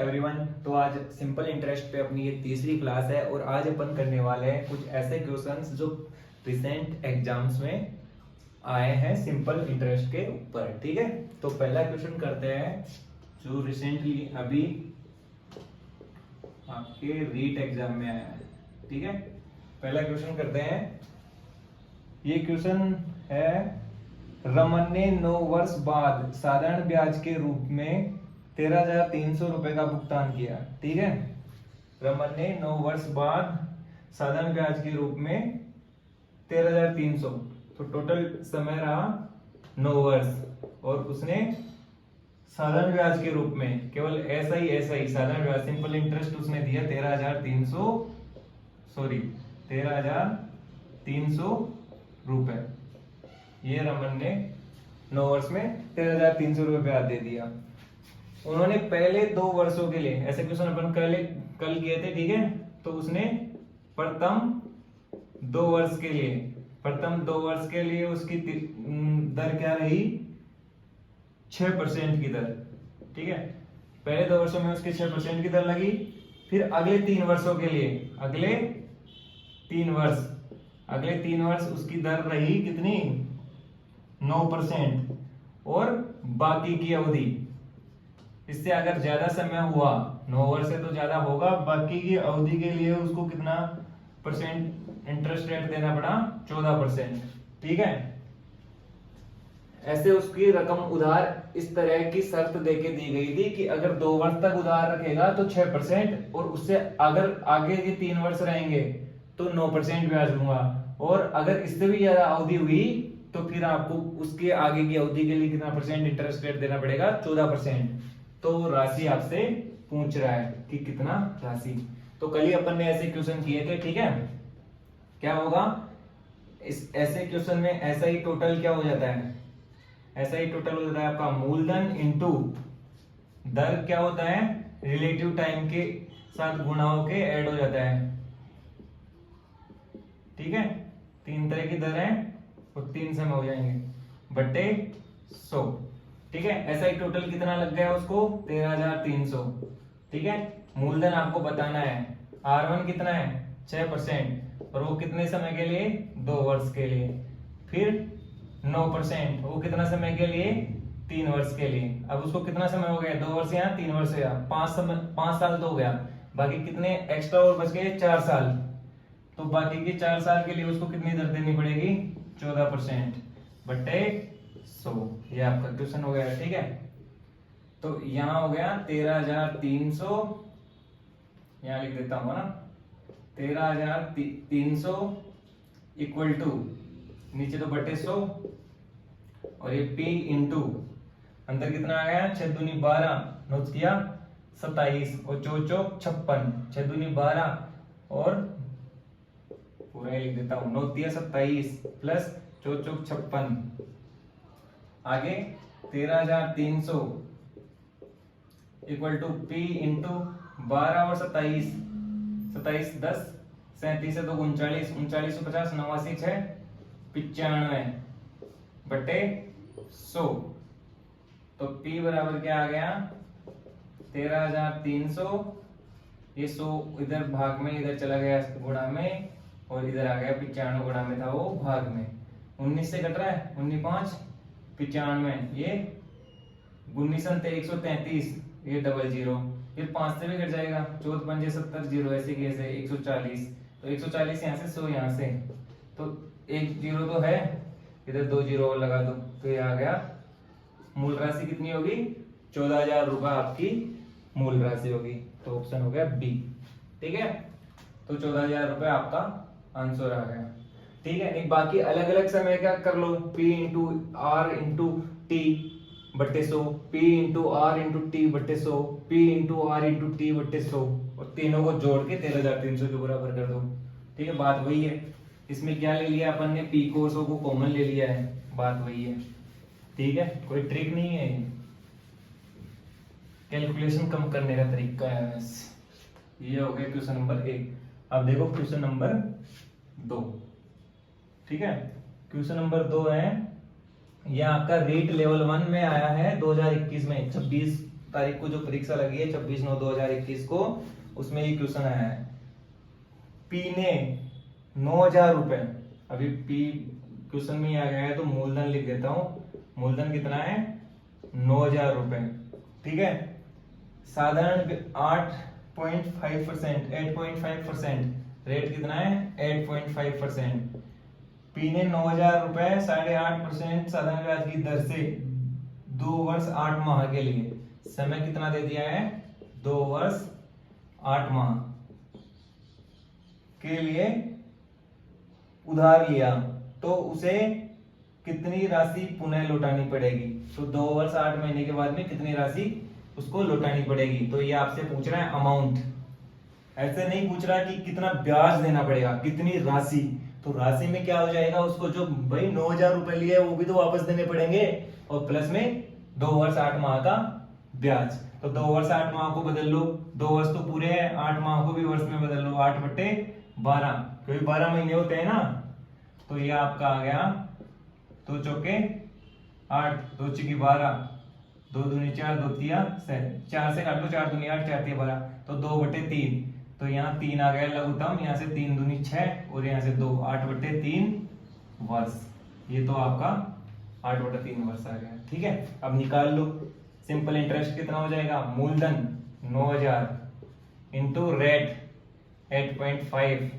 Everyone. तो आज simple interest पे अपनी ये तीसरी क्लास है और आज अपन करने वाले हैं कुछ ऐसे क्वेश्चंस जो रिसेंट एग्जाम्स में आए हैं सिंपल इंटरेस्ट के ऊपर। ठीक है, तो पहला क्वेश्चन करते हैं जो रिसेंटली अभी आपके रीट एग्जाम में आया है। ठीक है, पहला क्वेश्चन करते हैं। ये क्वेश्चन है, रमन ने 9 वर्ष बाद साधारण ब्याज के रूप में 13,300 रुपए का भुगतान किया। ठीक है, रमन ने 9 वर्ष बाद साधारण ब्याज के रूप में 13,300, तो टोटल समय रहा 9 वर्ष और उसने साधारण ब्याज के रूप में केवल ऐसा ही साधारण ब्याज सिंपल इंटरेस्ट उसने दिया 13,300 रुपए। ये रमन ने 9 वर्ष में 13,300 रुपए ब्याज दे दिया। उन्होंने पहले 2 वर्षों के लिए, ऐसे क्वेश्चन अपन कल किए थे। ठीक है, तो उसने प्रथम 2 वर्ष के लिए उसकी दर क्या रही? 6% की दर। ठीक है, पहले 2 वर्षों में उसकी 6% की दर लगी। फिर अगले 3 वर्षों के लिए अगले 3 वर्ष उसकी दर रही कितनी? 9%। और बाकी की अवधि, इससे अगर ज्यादा समय हुआ, 9 वर्ष से तो ज्यादा होगा, बाकी की अवधि के लिए उसको कितना परसेंट इंटरेस्ट रेट देना पड़ा? 14%। ठीक है, ऐसे उसकी रकम उधार इस तरह की शर्त देके दी गई थी कि अगर 2 वर्ष तक उधार रखेगा तो 6%, और उससे अगर आगे के 3 वर्ष रहेंगे तो 9% ब्याज दूंगा, और अगर इससे भी ज्यादा अवधि हुई तो फिर आपको उसके आगे की अवधि के लिए कितना परसेंट इंटरेस्ट रेट देना पड़ेगा? 14%। तो राशि आपसे पूछ रहा है कि कितना राशि। तो कल ही अपन ने ऐसे क्वेश्चन किए थे। ठीक है, क्या होगा इस ऐसे क्वेश्चन में? ऐसा ही टोटल क्या हो जाता है? ऐसा ही टोटल हो जाता है आपका मूलधन इंटू दर क्या होता है? रिलेटिव टाइम के साथ गुणा होके ऐड हो जाता है। ठीक है, 3 तरह की दर है और 3 समय हो जाएंगे बटे 100। ठीक है, ऐसा ही टोटल कितना लग गया उसको? 13,300। ठीक है, मूलधन आपको बताना है। R1 कितना है? 6%, और वो कितने समय के लिए? 2 वर्ष के लिए। फिर 9%, वो कितना समय के लिए? 3 वर्ष के लिए। अब उसको कितना समय हो गया? 2 वर्ष या 3 वर्ष या 5 साल तो हो गया। बाकी कितने एक्स्ट्रा और बच गए? 4 साल। तो बाकी के 4 साल के लिए उसको कितनी दर देनी पड़ेगी? 14% बटे 100। ये आपका क्वेश्चन हो गया। ठीक है, तो यहां हो गया 13,300, यहां लिख देता हूं ना, 13,300 इक्वल टू, नीचे तो बटे 100, और ये P इंटू अंदर कितना आ गया? 6 दूनी 12, नोट किया 27, और 4 चौक 56, 6 दूनी 12 और पूरा ही लिख देता हूं, नोट दिया 27 प्लस 4 चौक 56। आगे 13,300 इक्वल टू P इंटू 12 और 27, 10 37 है तो 39, 39 50, 89 6 95 बटे 100। तो P बराबर क्या आ गया? 13,300, ये 100 इधर भाग में, इधर चला गया गुणा में, और इधर आ गया 95 गुणा में था वो भाग में। 19 से कट रहा है, 19 5 95, ये 19 133, ये 00, फिर 5 से भी कट जाएगा, 14 5 70 0, ऐसे कैसे 140, तो 140 यहाँ से 100 यहाँ से, तो 1 0 तो है, इधर 2 0 और लगा दो, तो ये आ गया मूल राशि कितनी होगी? 14,000 रुपए आपकी मूल राशि होगी। तो ऑप्शन हो गया बी। ठीक है, तो 14,000 रुपए आपका आंसर आ गया। ठीक है, एक बाकी अलग अलग समय का कर लो, P into R into T बट्टे 100, P into R into T बट्टे 100, P into R into T बट्टे 100, और तीनों को जोड़ के 13,300 के बराबर कर दो। ठीक है, बात वही है। इसमें क्या ले लिया अपन ने? P को 100 को कॉमन ले लिया है, बात वही है। ठीक है, कोई ट्रिक नहीं है, कैलकुलेशन कम करने का तरीका है बस। ये हो गया क्वेश्चन नंबर 1। अब देखो क्वेश्चन नंबर 2। ठीक है, क्वेश्चन नंबर 2 है, यह आपका रीट लेवल 1 में आया है 2021 में 26 तारीख को जो परीक्षा लगी है 26/9/2021 को, उसमें ये क्वेश्चन आया है। पी ने 9,000 रुपए, अभी पी क्वेश्चन में आ गया है तो मूलधन लिख देता हूं। मूलधन कितना है? 9,000 रुपए, ठीक है। साधारण 8.5%, 8.5%, रेट कितना है? 8.5%। पी ने 9,000 रुपए 8.5% साधारण ब्याज की दर से 2 वर्ष 8 माह के लिए, समय कितना दे दिया है? 2 वर्ष 8 माह के लिए उधार लिया, तो उसे कितनी राशि पुनः लौटानी पड़ेगी? तो 2 वर्ष 8 महीने के बाद में कितनी राशि उसको लौटानी पड़ेगी? तो ये आपसे पूछ रहा है अमाउंट, ऐसे नहीं पूछ रहा कि कितना ब्याज देना पड़ेगा, कितनी राशि। तो राशि में क्या हो जाएगा, उसको जो भाई 9,000 रुपए लिए वो भी तो वापस देने पड़ेंगे, और प्लस में 2 वर्ष 8 माह का ब्याज। तो 2 वर्ष 8 माह को बदल लो, 2 वर्ष तो पूरे हैं, 8 माह को भी वर्ष में बदल लो, 8/12, क्योंकि 12 महीने होते हैं ना। तो ये आपका आ गया 2 चौके 8, 2 चौकी 12, 2 दूनी 4, 2 तिया 6, 4 से काट लो, 4 दूनी 8, 4 तिया 12, तो 2/3। तो यहाँ 3 आ गया लघुत्तम, यहाँ से 3 दूनी 6 और यहाँ से 2, 8/3 वर्ष। ये तो आपका 8/3 वर्ष आ गया, ठीक है। अब निकाल लो सिंपल इंटरेस्ट कितना हो जाएगा। मूलधन 9,000 इंटू रेट 8.5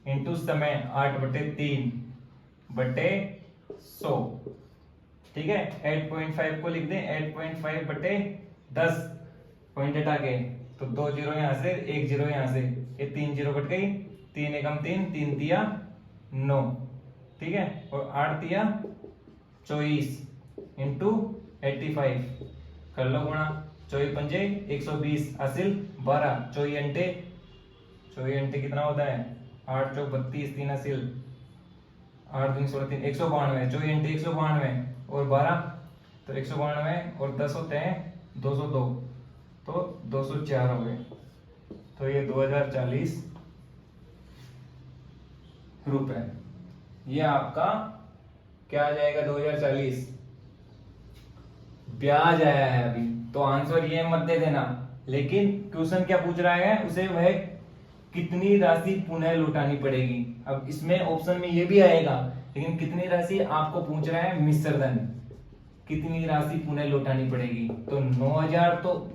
इंटू समय 8/3/100, ठीक है। 8.5 को लिख दें 8.5/10, पॉइंट हटा के, तो 2 जीरो यहां से, 1 जीरो यहां से, ये 3 जीरो कट गई, 3 एकम 3, 3 तिया 9, ठीक है। और 8 तिया 24 इंटू 85 कर लो गुणा, 24 पंजे 120, हासिल 12, 24 अंटे कितना होता है? 8 चौक 32, 3 हासिल 8 3 16 3, 192, 24 अंटे 192 और 12, तो 192 और 10 होते हैं 202, तो 204 हो गए। तो ये 2040 रुपए, ये आपका क्या आ जाएगा? 2040 ब्याज आया है अभी। तो आंसर ये मत दे देना, लेकिन क्वेश्चन क्या पूछ रहा है उसे, वह कितनी राशि पुनः लौटानी पड़ेगी। अब इसमें ऑप्शन में ये भी आएगा, लेकिन कितनी राशि आपको पूछ रहा है मिश्रधन, कितनी राशि पुनः लौटानी पड़ेगी। तो 9,000 तो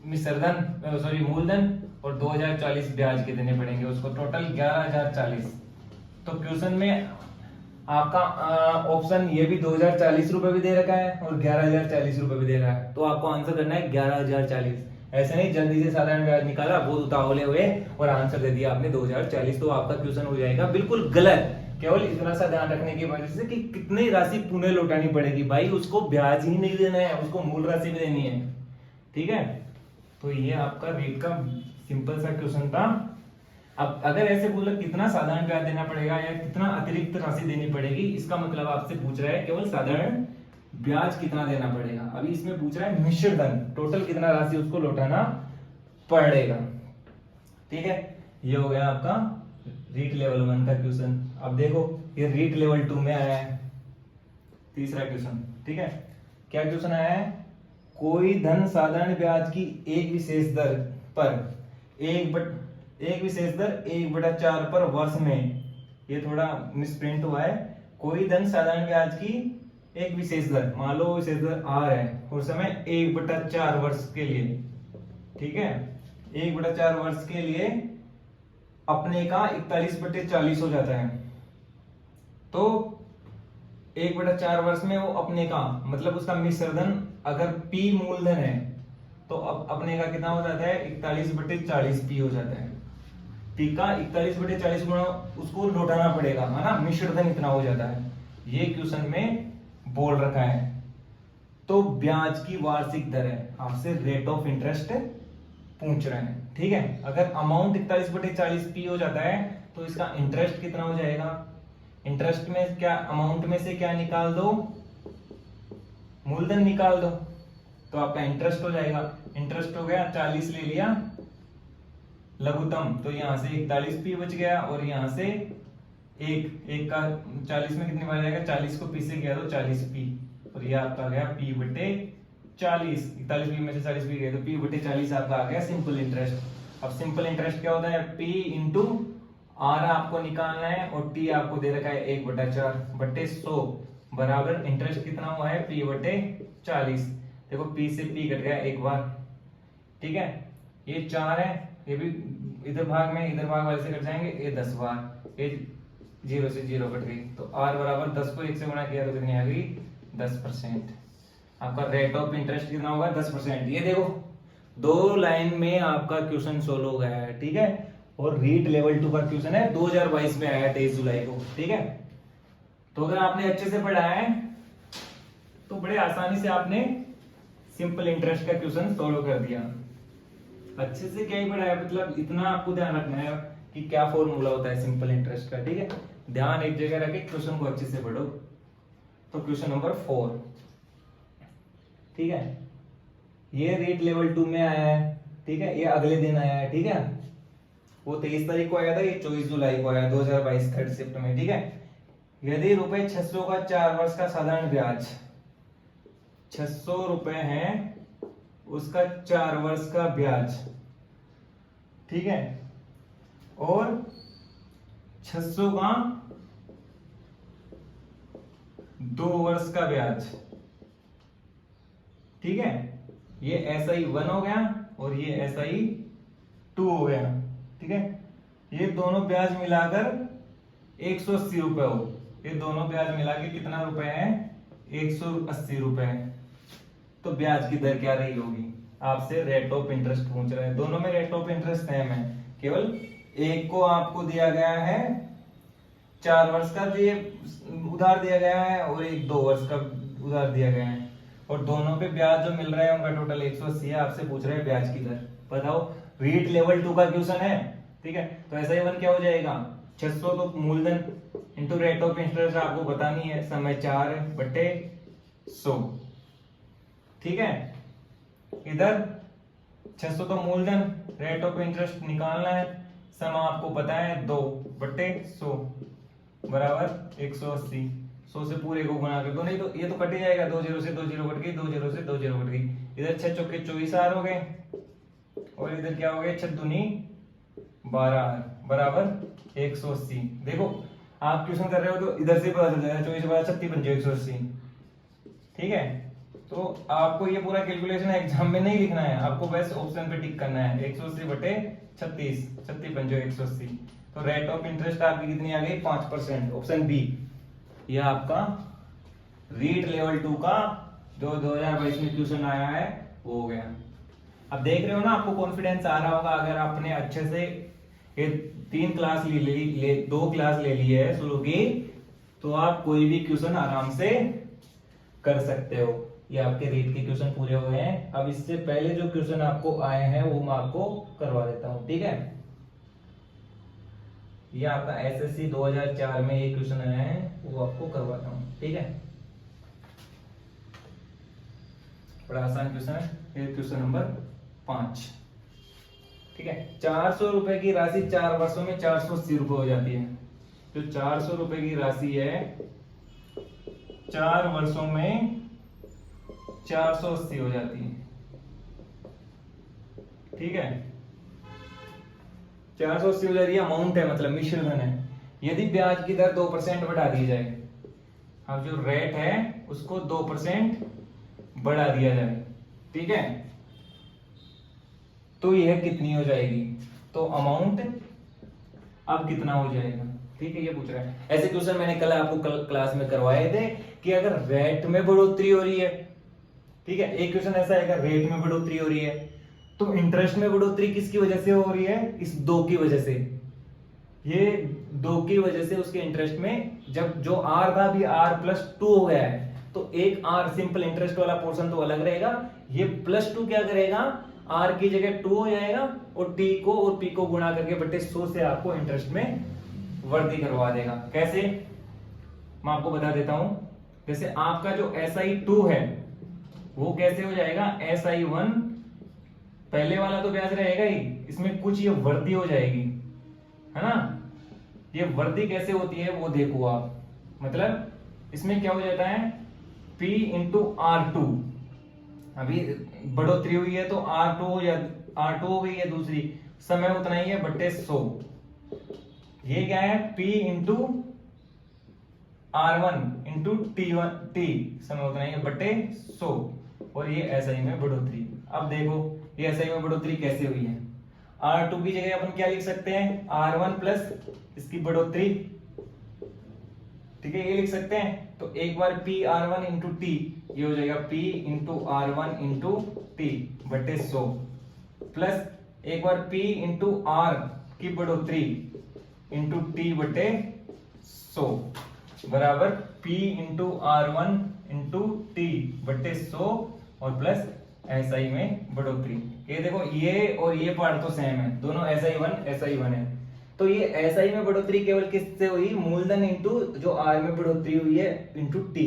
मिश्रधन, सॉरी मूलधन, और 2040 ब्याज के देने पड़ेंगे उसको, टोटल 11,040। तो क्वेश्चन में आपका ऑप्शन ये भी 2040 रुपए भी दे रखा है और 11,040 रुपए भी दे रहा है, तो आपको आंसर करना है 11,040। ऐसे नहीं जल्दी से साधारण ब्याज निकाला, बहुत उतावले हुए और आंसर दे दिया आपने 2040, तो आपका क्वेश्चन हो जाएगा बिल्कुल गलत। केवल इतना सा ध्यान रखने की वजह से कि कितनी राशि पुनः लौटानी पड़ेगी, भाई उसको ब्याज ही नहीं देना है, उसको मूल राशि भी देनी है, ठीक है। तो ये आपका रेट का सिंपल सा क्वेश्चन था। अब अगर ऐसे बोला कितना साधारण ब्याज देना पड़ेगा या कितना अतिरिक्त राशि देनी पड़ेगी, इसका मतलब आपसे पूछ रहा है केवल साधारण ब्याज कितना देना पड़ेगा। अभी इसमें पूछ रहा है मिश्रधन, टोटल कितना राशि उसको लौटाना पड़ेगा, ठीक है। ये हो गया आपका रीट लेवल 1 का क्वेश्चन। अब देखो ये रीट लेवल 2 में आया है तीसरा क्वेश्चन, ठीक है। क्या क्वेश्चन आया है? कोई धन साधारण ब्याज की एक विशेष दर पर 1/4 पर वर्ष में, ये थोड़ा मिसप्रिंट हुआ है। कोई धन साधारण ब्याज की एक विशेष दर, मान लो विशेष दर R है और समय 1/4 वर्ष के लिए, ठीक है। 1/4 वर्ष के लिए अपने का 41/40 हो जाता है। तो 1/4 वर्ष में वो अपने का मतलब उसका मिश्रधन अगर P मूलधन है तो अब अपने का कितना हो जाता है? 41/40 P हो जाता है। P का 41/40 गुणा उसको लौटाना पड़ेगा, है ना, मिश्रधन इतना हो जाता है। ये क्वेश्चन में बोल रखा है। तो ब्याज की वार्षिक दर है, आपसे रेट ऑफ इंटरेस्ट पूछ रहे हैं, ठीक है। अगर अमाउंट 41/40 P हो जाता है तो इसका इंटरेस्ट कितना हो जाएगा? इंटरेस्ट में क्या, अमाउंट में से क्या निकाल दो? मूलधन निकाल दो, तो आपका इंटरेस्ट हो जाएगा। इंटरेस्ट हो गया 40 ले लिया लघुत्तम, तो यहां से 41 P बच गया और यहां से एक का 40 में कितनी बार जाएगा? 40 को P से गया तो 40 P, और ये आपका गया P/40। 40, 41 में से 40 भी गए तो P बटे 40 आपका आ गया सिंपल इंटरेस्ट। अब सिंपल इंटरेस्ट क्या होता है, P इंटू आर आपको निकालना है और T आपको दे रखा है 1/4 बटे 100 बराबर इंटरेस्ट कितना हुआ है P बटे 40। देखो P से P कट गया एक बार, ठीक है, ये 4 है, ये भी इधर भाग में इधर भाग वाले से कट जाएंगे, ये 10 बार, ये 0 से 0 कट गई, तो R बराबर 10 को 1 से गुणा किया तो कितनी आ गई 10%। आपका रेट ऑफ इंटरेस्ट कितना होगा 10%। ये देखो 2 लाइन में आपका क्वेश्चन सोल्व हो गया है, ठीक है, और रीट लेवल 2 का क्वेश्चन है 2022 में आया 23 जुलाई को, ठीक है। तो अगर आपने अच्छे से पढ़ा है तो बड़े आसानी से आपने सिंपल इंटरेस्ट का क्वेश्चन सोल्व कर दिया। अच्छे से क्या ही पढ़ा है, मतलब इतना आपको ध्यान रखना है कि क्या फॉर्मूला होता है सिंपल इंटरेस्ट का, ठीक है। ध्यान एक जगह रखे, क्वेश्चन को अच्छे से पढ़ो। तो क्वेश्चन नंबर 4, ठीक है, ये रेट लेवल 2 में आया है, ठीक है, ये अगले दिन आया है, ठीक है, वो 23 तारीख को आया था, ये 24 जुलाई को आया 2022 3rd शिफ्ट में, ठीक है। यदि रुपए 600 का 4 वर्ष का साधारण ब्याज 600 रुपए है, उसका 4 वर्ष का ब्याज, ठीक है, और 600 का 2 वर्ष का ब्याज, ठीक है, ये SI 1 हो गया और ये SI 2 हो गया, ठीक है। ये दोनों ब्याज मिलाकर 180 रुपए हो, ये दोनों ब्याज मिला के कितना रुपए है 180 रुपए। तो ब्याज की दर क्या रही होगी, आपसे रेट ऑफ इंटरेस्ट पूछ रहा है, दोनों में रेट ऑफ इंटरेस्ट सेम है, केवल एक को आपको दिया गया है 4 वर्ष का उधार दिया गया है और एक 2 वर्ष का उधार दिया गया है, और दोनों पे ब्याज जो मिल रहा है उनका टोटल 180 है। आपसे पूछ रहे हैं ब्याज की दर बताओ, रीट लेवल 2 का क्वेश्चन है, ठीक है। तो ऐसा ही वन क्या हो जाएगा 600 तो मूलधन इंटू रेट ऑफ इंटरेस्ट आपको बतानी है, समय 4 बटे 100, ठीक है। इधर 600 तो मूलधन, रेट ऑफ इंटरेस्ट निकालना है, समय आपको पता है 2 बटे 100 बराबर 180। 100 से पूरे को गुणा कर दो, नहीं तो ये तो कट ही जाएगा, 2 0 से 2 0 कट गई, 2 0 से 2 0 कट गई, इधर 6 चौके 24 आर हो गए और इधर क्या हो गए 6 दूनी 12 आर बराबर 180। देखो आप क्वेश्चन कर रहे हो तो इधर से पता चल जाएगा, 24 12 36 पंजे 180, ठीक है। तो आपको ये पूरा कैलकुलेशन एग्जाम में नहीं लिखना है, आपको बस ऑप्शन पे टिक करना है 180 बटे 36, 36 पंजे 180। तो रेट ऑफ इंटरेस्ट आपकी कितनी आ गई 5%, ऑप्शन बी। ये आपका रीट लेवल 2 का जो 2022 में क्वेश्चन आया है वो हो गया। अब देख रहे हो ना, आपको कॉन्फिडेंस आ रहा होगा, अगर आपने अच्छे से ये 3 क्लास ले 2 क्लास ले ली है शुरू की, तो आप कोई भी क्वेश्चन आराम से कर सकते हो। ये आपके रीट के क्वेश्चन पूरे हो गए हैं। अब इससे पहले जो क्वेश्चन आपको आए हैं वो मैं आपको करवा देता हूं, ठीक है। ये आपका SSC 2004 में एक क्वेश्चन आया है, वो आपको करवाता हूं, ठीक है। बड़ा आसान क्वेश्चन है, ये क्वेश्चन नंबर 5, ठीक है। 400 रुपए की राशि 4 वर्षों में 480 रुपए हो जाती है। जो 400 रुपए की राशि है 4 वर्षों में 480 हो जाती है, ठीक है। 480 हो जाती है, अमाउंट है मतलब मिश्र धन है। यदि ब्याज की दर 2% बढ़ा दी जाए, अब जो रेट है उसको 2% बढ़ा दिया जाए, ठीक है, तो यह कितनी हो जाएगी, तो अमाउंट अब कितना हो जाएगा, ठीक है, ये पूछ रहा है। ऐसे क्वेश्चन मैंने कल आपको क्लास में करवाए थे कि अगर रेट में बढ़ोतरी हो रही है, ठीक है, एक क्वेश्चन ऐसा है अगर रेट में बढ़ोतरी हो रही है तो इंटरेस्ट में बढ़ोतरी किसकी वजह से हो रही है, इस 2 की वजह से। ये 2 की वजह से उसके इंटरेस्ट में, जब जो R था अभी R+2 हो गया है, तो एक R सिंपल इंटरेस्ट वाला पोर्शन तो अलग रहेगा, ये +2 क्या करेगा, R की जगह 2 हो जाएगा और T को और P को गुणा करके बटे 100 से आपको इंटरेस्ट में वृद्धि करवा देगा। कैसे, मैं आपको बता देता हूं। जैसे आपका जो SI2 है वो कैसे हो जाएगा, SI1 पहले वाला तो ब्याज रहेगा ही, इसमें कुछ ये वृद्धि हो जाएगी, है ना। ये वृद्धि कैसे होती है वो देखो आप, मतलब इसमें क्या हो जाता है P इंटू R2, अभी बढ़ोतरी हुई है तो R2 या R2 हो गई है दूसरी, समय उतना ही है बट्टे 100। ये क्या है P into R1 into T समय उतना ही है बट्टे 100, और ये SI में बढ़ोतरी। अब देखो ये SI में बढ़ोतरी कैसे हुई है। R2 की जगह अपन क्या लिख सकते हैं, R1 प्लस इसकी बढ़ोतरी, ठीक है, ये लिख सकते हैं। तो एक बार P R1 इंटू टी, ये हो जाएगा P into R1 into T बटे 100, प्लस एक बार P इंटू R की बढ़ोतरी इंटू टी बटे 100 बराबर P into R1 into T बटे 100 और प्लस SI में बढ़ोतरी। ये देखो ये और ये पार्ट तो सेम है, दोनों SI1 है। तो ये SI में बढ़ोतरी केवल किससे हुई, मूलधन इंटू जो R में बढ़ोतरी हुई है इंटू टी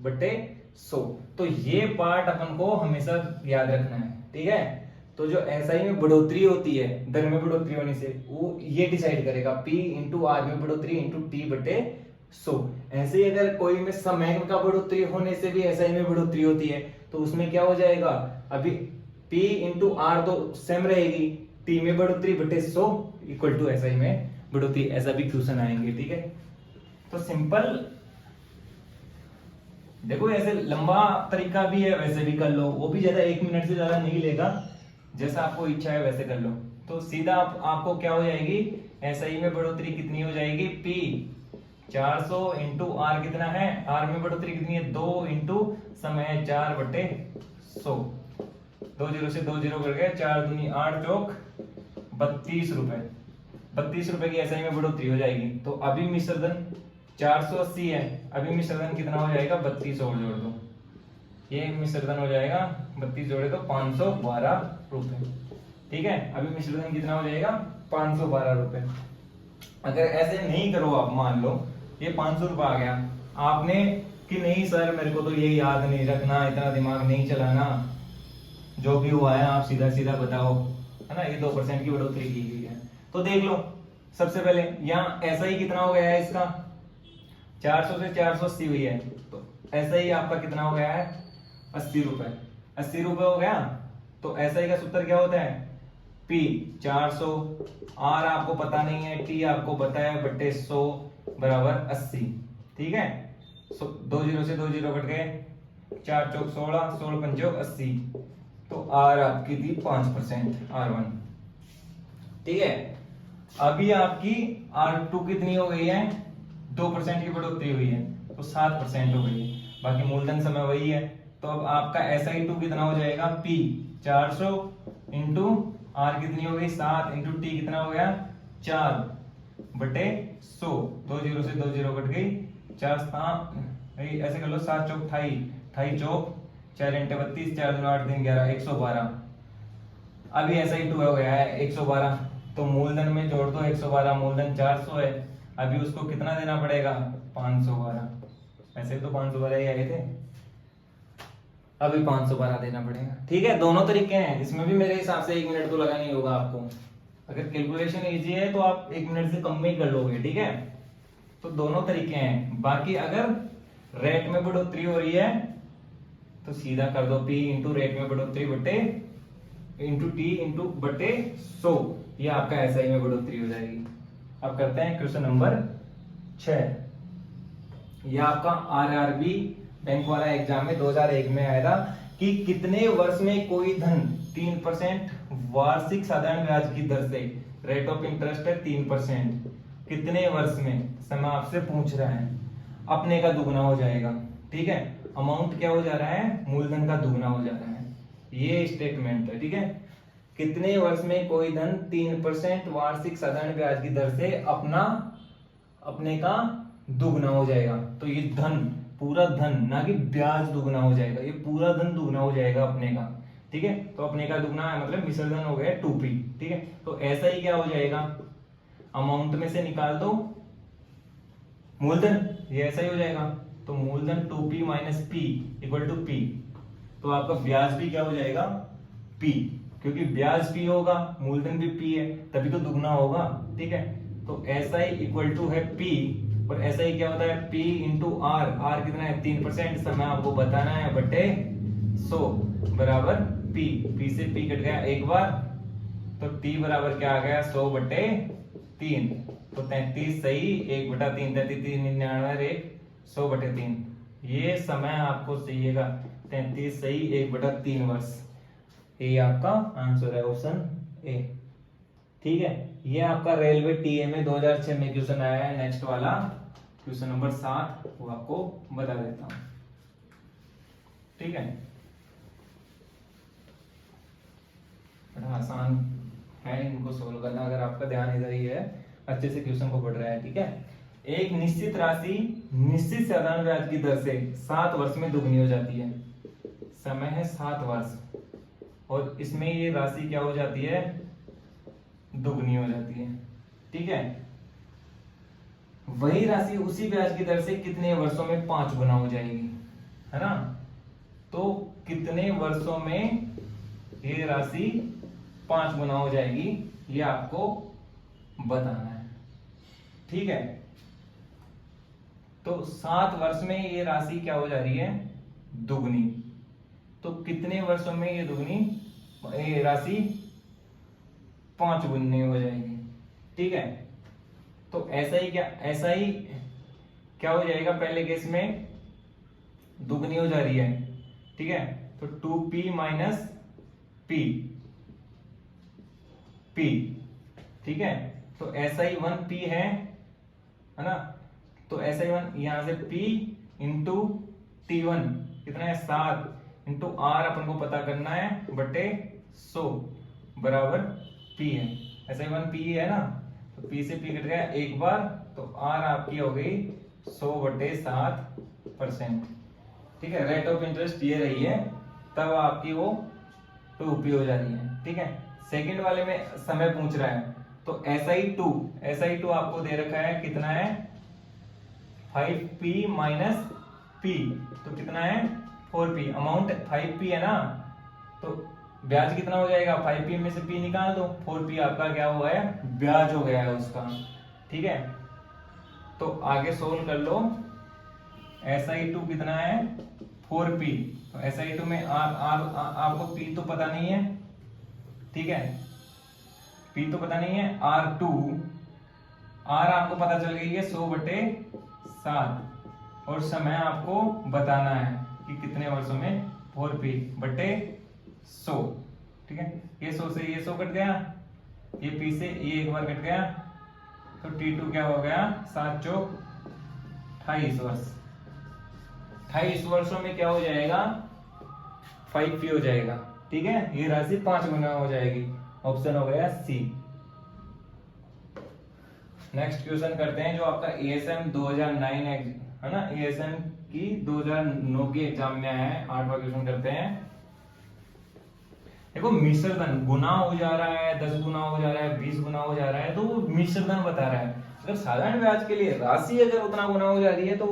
बटे 100। तो ये पार्ट अपन को हमेशा याद रखना है, ठीक है। तो जो SI में बढ़ोतरी होती है दर में बढ़ोतरी होने से, वो ये डिसाइड करेगा P इंटू R में बढ़ोतरी इंटू टी बटे 100। ऐसे ही अगर कोई में समय का बढ़ोतरी होने से भी SI में बढ़ोतरी होती है तो उसमें क्या हो जाएगा, अभी P इंटू R तो सेम रहेगी, T में बढ़ोतरी बटे 100 इक्वल टू SI में बढ़ोतरी। ऐसा भी क्वेश्चन आएंगे, ठीक है। तो सिंपल देखो, ऐसे लंबा तरीका भी है, वैसे भी कर लो, वो भी ज्यादा 1 मिनट से ज्यादा नहीं लेगा, जैसा आपको इच्छा है वैसे कर लो। तो सीधा आपको क्या हो जाएगी, SI में बढ़ोतरी कितनी हो जाएगी, P 400 इंटू R कितना है, R में बढ़ोतरी कितनी है 2 इंटू समय है 4 बटे 100, 2 जीरो से 2 जीरो कर गए, 4 दूनी 8 चौक 32 रुपए, 32 रुपए की SI में बढ़ोतरी हो जाएगी। तो अभी मिश्रधन 480 है, अभी मिश्रधन कितना हो जाएगा 32 और जोड़ दो, ये मिश्रधन हो जाएगा 32 जोड़े तो 512 रुपए, ठीक है। अभी मिश्रधन कितना हो जाएगा 512 रुपए। अगर ऐसे नहीं करो आप, मान लो ये 500 रुपए आ गया, आपने कि नहीं सर मेरे को तो ये याद नहीं रखना, इतना दिमाग नहीं चलाना, जो भी हुआ है आप सीधा सीधा बताओ, है ना, ये 2% की बढ़ोतरी की गई है। तो देख लो, सबसे पहले यहाँ ऐसा ही कितना हो गया है, इसका 400 से 480 हुई है, तो ऐसा ही आपका कितना हो गया है 80 रुपए, 80 रुपए हो गया। तो ऐसा ही का सूत्र क्या होता है, P 400, R आपको पता नहीं है, T आपको पता है बट्टे 100 बराबर 80, ठीक है। 2 जीरो से 2 जीरो कट गए, 4 चौक 16, 16 पंचोक 80, तो R आपकी थी 5% R1, ठीक है। अभी आपकी R2 कितनी हो गई है, 2% की बढ़ोतरी हुई है तो 7% हो गई है, बाकी मूलधन समय वही है। तो अब आपका SI2 कितना हो जाएगा, P 400 इंटू R कितनी हो गई 7 इंटू T कितना हो गया 4 बटे 100, 2 जीरो से 2 जीरो कट गई, 4 ऐसे कर लो, 7 चौक 28, 28 चौक 4 इंटे 32, 4 दूनी 8 दिन 11, 112। अभी SI2 हो गया है 112, तो मूलधन में जोड़ दो 112, मूलधन 400 है, अभी उसको कितना देना पड़ेगा 512, ऐसे तो 512 ही आए थे, अभी 512 देना पड़ेगा, ठीक है। दोनों तरीके हैं, इसमें भी मेरे हिसाब से 1 मिनट तो लगा नहीं होगा आपको, अगर कैलकुलेशन इजी है तो आप 1 मिनट से कम में ही कर लोगे, ठीक है। तो दोनों तरीके हैं। बाकी अगर रेट में बढ़ोतरी हो रही है तो सीधा कर दो P इंटू रेट में बढ़ोतरी बटे इंटू T इंटू बटे 100, ये आपका SI में बढ़ोतरी हो जाएगी। अब करते हैं क्वेश्चन नंबर 6। यह आपका RRB बैंक वाला एग्जाम में 2001 में आया था कि कितने वर्ष में कोई धन 3% वार्षिक साधारण ब्याज की दर से, रेट ऑफ इंटरेस्ट है 3%, कितने वर्ष में, समय आपसे पूछ रहा है, अपने का दुगना हो जाएगा, ठीक है। अमाउंट क्या हो जा रहा है, मूलधन का दुगना हो जा रहा है, ये स्टेटमेंट है, ठीक है। कितने वर्ष में कोई धन 3% वार्षिक साधारण ब्याज की दर से अपने का दुगना हो जाएगा। तो ये धन, पूरा धन, ना कि ब्याज दुगना हो जाएगा, ये पूरा धन दुगना हो जाएगा अपने का, ठीक है। तो अपने का दुगना है मतलब मिश्रधन हो गया 2P, ठीक है। तो ऐसा ही क्या हो जाएगा, अमाउंट में से निकाल दो मूलधन, ये ऐसा ही हो जाएगा। तो मूलधन 2P minus P equal to P, तो आपका ब्याज भी क्या हो जाएगा P, क्योंकि ब्याज P होगा, मूलधन भी P है, तभी तो दुगना होगा, ठीक है। तो ऐसा ही इक्वल टू है P, और ऐसा ही क्या होता है P इंटू R, R कितना है 3%, समय आपको बताना है बटे 100, बराबर P, P से P कट गया एक बार, तो T बराबर क्या आ गया 100/3, तो 33 सही 1/3, 33 99 1 100/3, ये समय आपको चाहिएगा 33 सही 1/3 वर्ष। ये आपका आंसर है ऑप्शन ए। ठीक है, ये आपका रेलवे टीए में 2006 में क्वेश्चन आया है। नेक्स्ट वाला क्वेश्चन नंबर 7 वो आपको बता देता हूं। ठीक है, बड़ा आसान है इनको सोल्व करना अगर आपका ध्यान इधर ही है, अच्छे से क्वेश्चन को पढ़ रहा है। ठीक है, एक निश्चित राशि निश्चित साधारण ब्याज की दर से 7 वर्ष में दुगनी हो जाती है। समय है 7 वर्ष और इसमें ये राशि क्या हो जाती है, दुगनी हो जाती है। ठीक है, वही राशि उसी ब्याज की दर से कितने वर्षों में 5 गुना हो जाएगी, है ना। तो कितने वर्षों में ये राशि 5 गुना हो जाएगी, ये आपको बताना है। ठीक है, तो 7 वर्ष में ये राशि क्या हो जा रही है, दुगनी। तो कितने वर्षों में ये दुगनी ये राशि 5 गुनी हो जाएगी। ठीक है, तो ऐसा ही क्या हो जाएगा, पहले केस में दुगनी हो जा रही है। ठीक है, तो 2p माइनस p, ठीक है, तो SI1p है ना। तो SI1 यहां से p इंटू T1 कितना है 7 इंटू R अपन को पता करना है बटे 100 बराबर p है। SI1p है ना, तो p से p कट गया एक बार, तो R आपकी हो गई 100/7%। ठीक है, रेट ऑफ इंटरेस्ट ये रही है, तब आपकी वो 2p हो जा रही है। ठीक है, सेकंड वाले में समय पूछ रहा है, तो SI2 आपको दे रखा है कितना है 5p माइनस p, तो कितना है 4p, अमाउंट 5p है ना, तो ब्याज कितना हो जाएगा 5p में से p निकाल दो, 4p आपका क्या हुआ है ब्याज हो गया है उसका। ठीक है, तो आगे सोल्व कर लो। SI2 कितना है 4p, तो SI2 में आपको p तो पता नहीं है। ठीक है, p तो पता नहीं है, R आपको पता चल गई है 100/7 और समय आपको बताना है कि कितने वर्षों में 4p/100। ठीक है, ये 100 से ये 100 कट गया, ये p से ये एक बार कट गया, तो T2 क्या हो गया 7 चौक 28 वर्ष। 28 वर्षों में क्या हो जाएगा 5p हो जाएगा। ठीक है, ये राशि 5 गुना हो जाएगी, ऑप्शन हो गया सी। नेक्स्ट क्वेश्चन करते हैं जो आपका ASM 2009 है ना, ASM की 2009 की एग्जाम में आया है। 8वां क्वेश्चन करते हैं। देखो मिश्र धन गुना हो जा रहा है, 10 गुना हो जा रहा है, 20 गुना हो जा रहा है, तो वो मिश्र धन बता रहा है। अगर साधारण ब्याज के लिए राशि अगर उतना गुना हो जा रही है तो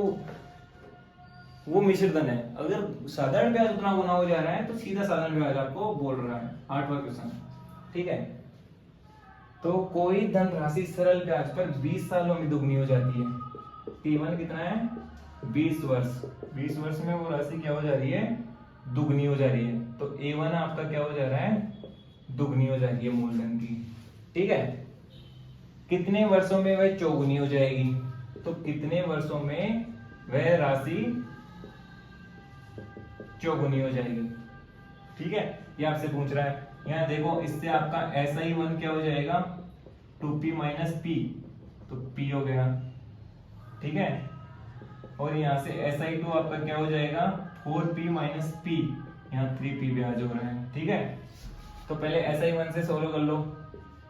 वो मिश्र धन है, अगर साधारण ब्याज उतना गुना हो जा रहा है तो सीधा साधारण ब्याज आपको बोल रहा है। 8वां क्वेश्चन। ठीक है, तो कोई धन राशि सरल ब्याज पर 20 सालों में दुगनी हो जाती है। T1 कितना है 20 वर्ष, 20 वर्ष में वो राशि क्या हो जा रही है दुगनी हो जा रही है, तो A1 आपका क्या हो जा रहा है दुगनी हो जा रही है मूलधन की। ठीक है, कितने वर्षों में वह चौगुनी हो जाएगी, तो कितने वर्षों में वह राशि चौगुनी हो जाएगी। ठीक है, ये आपसे पूछ रहा है। यहाँ देखो इससे आपका SI1 क्या हो जाएगा 2p माइनस p, तो p हो गया। ठीक है, और यहाँ से SI2 आपका क्या हो जाएगा 4p माइनस p, यहाँ 3p ब्याज हो रहा है। ठीक है, तो पहले SI1 से सोल्व कर लो।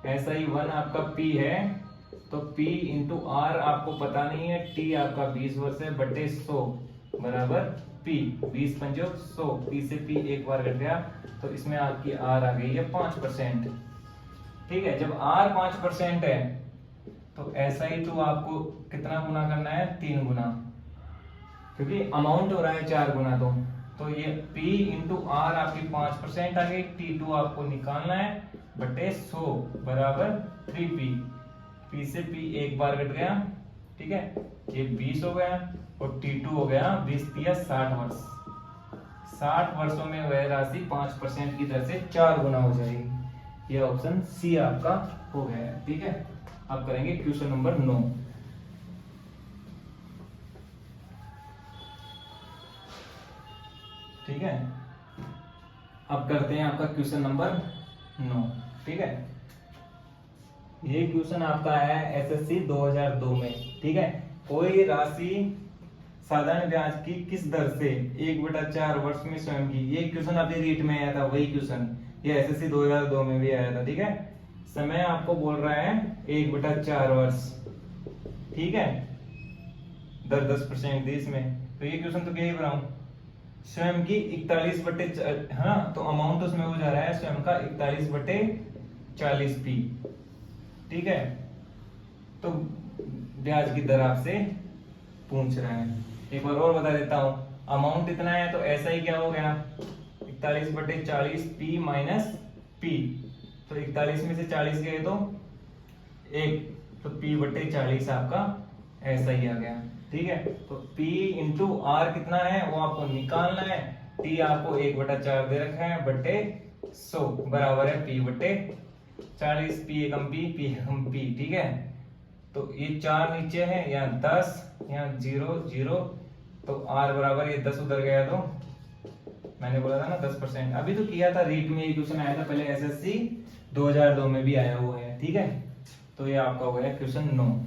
SI1 आपका p है, तो p इंटू r आपको पता नहीं है, t आपका 20 वर्ष है बटे 100 बराबर p, 20 पंजो 100, p से p एक बार कट गया, तो इसमें आपकी r आ गई है 5%। ठीक है, जब r 5% है तो SI2 आपको कितना गुना करना है 3 गुना, क्योंकि अमाउंट हो रहा है 4 गुना, तो ये p इंटू r आपकी 5% आ गई, T2 आपको निकालना है बटे 100 बराबर 3p, p से p एक बार कट गया। ठीक है, ये 20 हो गया और T2 हो गया 20 या 60 वर्ष। 60 वर्षों में वह राशि 5% की दर से 4 गुना हो जाएगी। यह ऑप्शन सी आपका हो गया है। ठीक है, अब करेंगे क्वेश्चन नंबर 9। ठीक है, अब करते हैं आपका क्वेश्चन नंबर 9। ठीक है, ये क्वेश्चन आपका है एसएससी 2002 में। ठीक है, कोई राशि साधारण ब्याज की किस दर से 1/4 वर्ष में स्वयं की, ये क्वेश्चन अभी रीट में आया था, वही क्वेश्चन ये एसएससी 2002 में भी आया था। ठीक है, समय आपको बोल रहा है 1/4 वर्ष। ठीक है, दर 10% दी इसमें, तो ये क्वेश्चन तो क्या ही बनाऊं, स्वयं की 41/, हाँ तो अमाउंट उसमें हो जा रहा है स्वयं का 41/40p। ठीक है, तो ब्याज की दर आपसे पूछ रहा है। एक बार और बता देता हूं, अमाउंट इतना है तो ऐसा ही क्या हो गया 41/40p माइनस p, तो 41 में से 40 गए तो 1, तो p/40 आपका ऐसा ही आ गया। ठीक है, तो p इंटू r कितना है वो आपको निकालना है। t आपको 1/4 दे रखा है बटे 100 बराबर है p/40, p एकम p। ठीक है, तो ये 4 नीचे है, यहाँ 10, यहाँ 0 0, तो r बराबर ये 10 उधर गया, तो मैंने बोला था ना 10%, अभी तो किया था रीट में, ये क्वेश्चन आया था पहले एसएससी 2002 में भी आया हुआ है। ठीक है, तो ये आपका हो गया क्वेश्चन 9।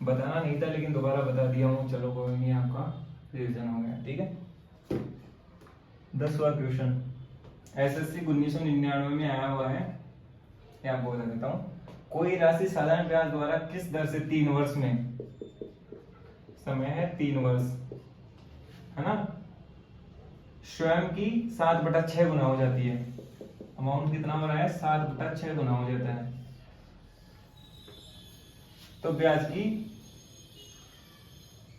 बताना नहीं था लेकिन दोबारा बता दिया हूँ, चलो कोई नहीं, आपका रिवीजन हो गया। ठीक है, 10वां क्वेश्चन एसएससी 1999 में आया हुआ है, या आपको बता देता हूँ। कोई राशि साधारण ब्याज द्वारा किस दर से 3 वर्ष में, समय है 3 वर्ष, है ना, स्वयं की 7/6 गुना हो जाती है। अमाउंट कितना हो रहा है 7/6 गुना हो जाता है, तो ब्याज की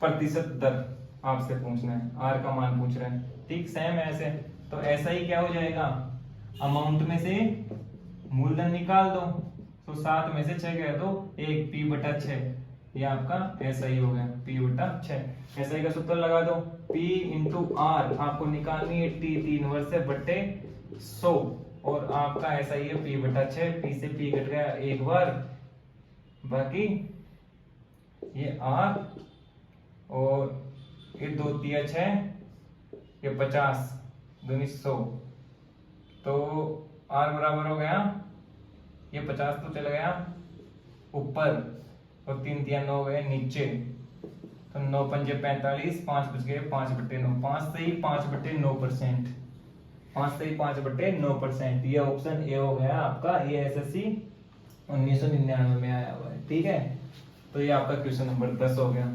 प्रतिशत दर आपसे पूछना है, आर का मान पूछ रहे हैं। ठीक, सेम ऐसे, तो ऐसा ही क्या हो जाएगा, अमाउंट में से मूलधन निकाल दो, तो 7 में से 6 गया तो 1 p/6, ये आपका ऐसा ही हो गया p/6। ऐसा ही का सूत्र लगा दो, p इंटू आर आपको निकालनी है t 3 वर्ष से बटे 100, और आपका ऐसा ही है p/6, p से p कट गया एक बार, बाकी ये r और ये 2 तिया 6, ये 50 दूनी 100, तो r बराबर हो गया, ये 50 तो चला गया ऊपर और 3 तिया 9 गए नीचे, तो 9 पंजे 45, 5 बच गए 5/9, 5 से ही 5/9%, 5 से ही 5/9%। ये ऑप्शन ए हो गया आपका, ये एसएससी 1999 में आया हुआ है। ठीक है, तो ये आपका क्वेश्चन नंबर 10 हो गया।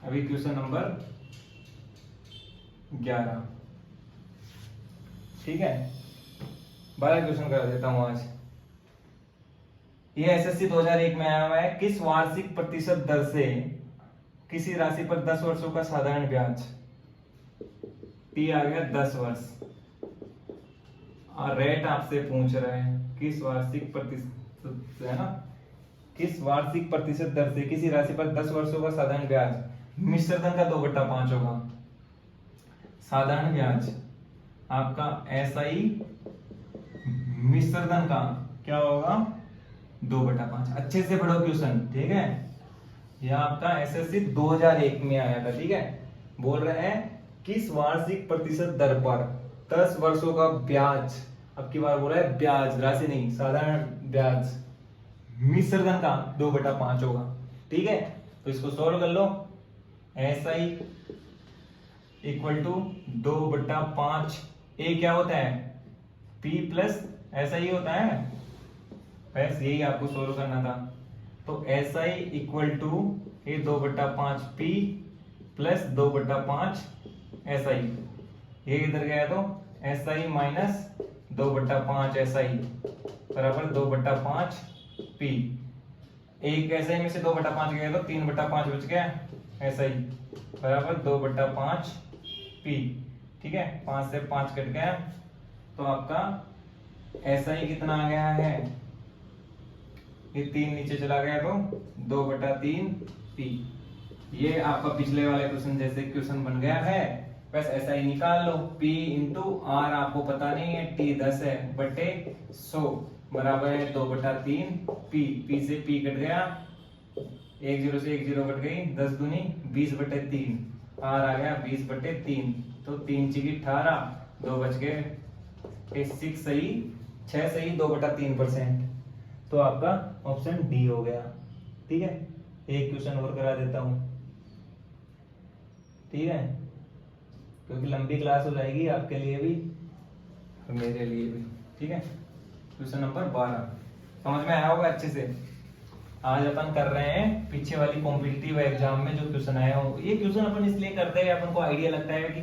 अभी क्वेश्चन नंबर 11। ठीक है, 12 क्वेश्चन कर देता हूं आज। ये एसएससी 2001 में आया हुआ है, किस वार्षिक प्रतिशत दर से किसी राशि पर 10 वर्षों का साधारण ब्याज, p आ गया 10 वर्ष, और रेट आपसे पूछ रहे हैं किस वार्षिक प्रतिशत, है ना, किस वार्षिक प्रतिशत दर से किसी राशि पर 10 वर्षों का साधारण ब्याज, मिश्र धन का 2/5 होगा, साधारण ब्याज आपका ऐसा ही, मिश्र धन का क्या होगा 2/5। अच्छे से पढ़ो क्वेश्चन। ठीक है, यह आपका एसएससी 2001 में आया था। ठीक है, बोल रहे हैं किस वार्षिक प्रतिशत दर पर 10 वर्षों का ब्याज, अब की बार बोल रहा है ब्याज, राशि नहीं, साधारण ब्याज, मिश्र धन का 2/5 होगा। ठीक है, तो इसको सॉल्व कर लो, ऐसा ही इक्वल टू 2/5, ए क्या होता है p प्लस, ऐसा ही होता है, बस यही आपको सोल्व करना था। तो ऐसा ही इक्वल टू ये 2/5p प्लस 2/5 ऐसा ही, ये इधर गया तो ऐसा ही माइनस 2/5 ऐसा ही बराबर 2/5p, एक ऐसा ही में से 2/5 गया तो 3/5 बच गया, ऐसा ही बराबर 2/5p। ठीक है, 5 से 5 कट गया, तो आपका ऐसा ही कितना आ गया है, ये 3 नीचे चला गया तो 2/3 पी। ये आपका पिछले वाले क्वेश्चन जैसे क्वेश्चन बन गया है, बस ऐसा ही निकाल लो। P इंटू आर आपको पता नहीं है, T 10 है बटे 100 बराबर है 2/3 P। P से P कट गया, 1 0 से 1 0 कट गई, 10 दूनी 20/3, आर आ गया 20/3, तो 3 × 18, 2 बच गए, 6 सही 6 सही 2/3%। तो आपका ऑप्शन डी हो गया। ठीक है, एक क्वेश्चन और करा देता हूं, ठीक है, क्योंकि लंबी क्लास हो जाएगी आपके लिए भी और मेरे लिए भी। ठीक है, क्वेश्चन नंबर 12 समझ में आया होगा अच्छे से। आज अपन कर रहे हैं पीछे वाली कॉम्पिटिटिव एग्जाम में जो क्वेश्चन आए हो। ये क्वेश्चन अपन इसलिए करते हैं, अपन को आइडिया लगता है कि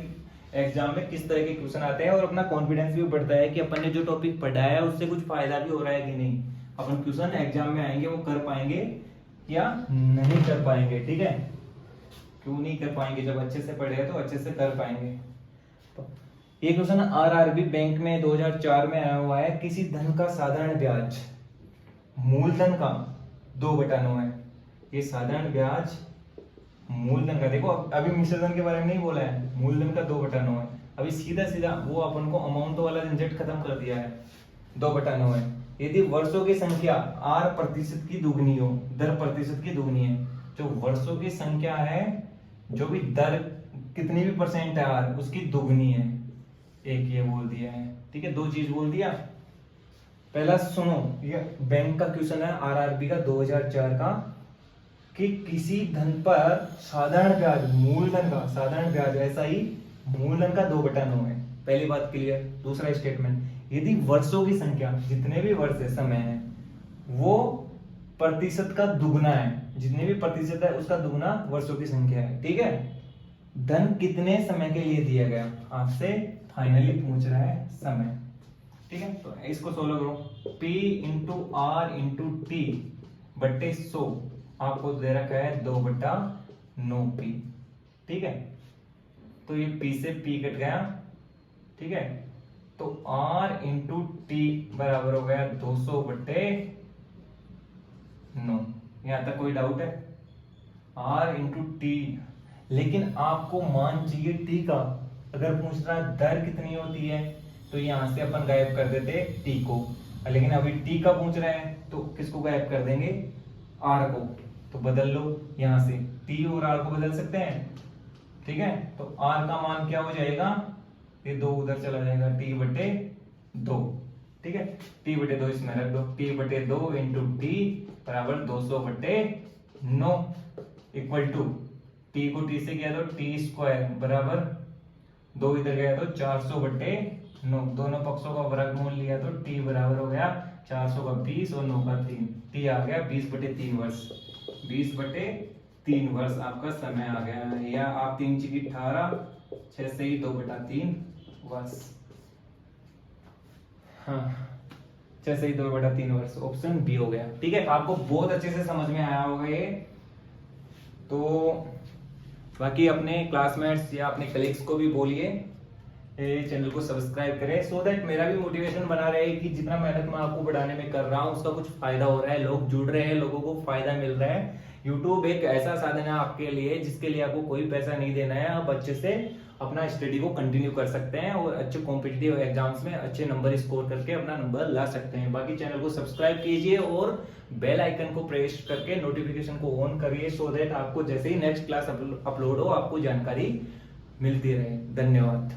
एग्जाम में किस तरह के क्वेश्चन आते हैं, और अपना कॉन्फिडेंस भी बढ़ता है कि अपन ने जो टॉपिक पढ़ाया है उससे कुछ फायदा भी हो रहा है कि नहीं। अपन क्वेश्चन एग्जाम में आएंगे वो कर पाएंगे या नहीं कर पाएंगे। ठीक है, क्यों नहीं कर पाएंगे, जब अच्छे से पढ़े तो अच्छे से कर पाएंगे। तो ये क्वेश्चन आरआरबी बैंक में 2004 में आया हुआ है। किसी धन का साधारण ब्याज मूलधन का 2/9 है। ये साधारण ब्याज मूलधन का, देखो अभी मिश्रधन के बारे में नहीं बोला है, मूलधन का 2/9 है। अभी सीधा सीधा वो अपन को अमाउंट वाला झंझट खत्म कर दिया है, 2/9 है। यदि वर्षों की संख्या आर प्रतिशत की दुगनी हो, दर प्रतिशत की दुगनी है, जो वर्षों की संख्या है, जो भी दर कितनी भी परसेंट है आर, उसकी दुगनी है, एक ये बोल दिया है। ठीक है, दो चीज बोल दिया। पहला सुनो, ये बैंक का क्वेश्चन है आरआरबी का 2004 का, कि किसी धन पर साधारण ब्याज मूलधन का साधारण ब्याज ऐसा ही मूलधन का 2/9 है। पहली बात क्लियर। दूसरा स्टेटमेंट, यदि वर्षों की संख्या, जितने भी वर्ष है समय है, वो प्रतिशत का दुगना है, जितने भी प्रतिशत है उसका दुगना वर्षों की संख्या है। ठीक है, धन कितने समय के लिए दिया गया, आपसे फाइनली पूछ रहा है समय। ठीक है, तो इसको सोल्व करो। P into R into T बट्टे 100 आपको दे रखा है 2/9P। ठीक है, तो ये P से P कट गया। ठीक है, तो R इंटू टी बराबर हो गया 200/9। यहां तक कोई डाउट है? R इंटू टी, लेकिन आपको मान चाहिए टी का। अगर पूछ रहा है दर कितनी होती है, तो यहां से अपन गायब कर देते टी को, लेकिन अभी टी का पूछ रहे हैं तो किसको गायब कर देंगे, आर को। तो बदल लो, यहां से टी और आर को बदल सकते हैं। ठीक है, तो आर का मान क्या हो जाएगा, ये 2 उधर चला जाएगा, T/2। ठीक है, T/2 इसमें रख दो, T/2 इंटू टी बराबर 200/9 इक्वल टू, टी को टी से किया तो T² बराबर 2 इधर गया तो 400/9, दोनों पक्षों का वर्गमूल लिया तो T बराबर हो गया 400 का 20 और 9 का 3, T आ गया 20/3 वर्ष। 20/3 वर्ष आपका समय आ गया है, या आप 3 × 18, 6 से ही 2/3 वर्ष। हाँ, 6 से ही 2/3 वर्ष, ऑप्शन बी हो गया। ठीक है, आपको बहुत अच्छे से समझ में आया होगा ये। तो बाकी अपने क्लासमेट्स या अपने कलीग्स को भी बोलिए चैनल को सब्सक्राइब करें, सो दैट मेरा भी मोटिवेशन बना रहे कि जितना मेहनत मैं आपको बढ़ाने में कर रहा हूँ उसका कुछ फायदा हो रहा है, लोग जुड़ रहे हैं, लोगों को फायदा मिल रहा है। यूट्यूब एक ऐसा साधन है आपके लिए जिसके लिए आपको कोई पैसा नहीं देना है, आप अच्छे से अपना स्टडी को कंटिन्यू कर सकते हैं और अच्छे कॉम्पिटिटिव एग्जाम्स में अच्छे नंबर स्कोर करके अपना नंबर ला सकते हैं। बाकी चैनल को सब्सक्राइब कीजिए और बेल आइकन को प्रेस करके नोटिफिकेशन को ऑन करिए, सो दैट आपको जैसे ही नेक्स्ट क्लास अपलोड हो आपको जानकारी मिलती रहे। धन्यवाद।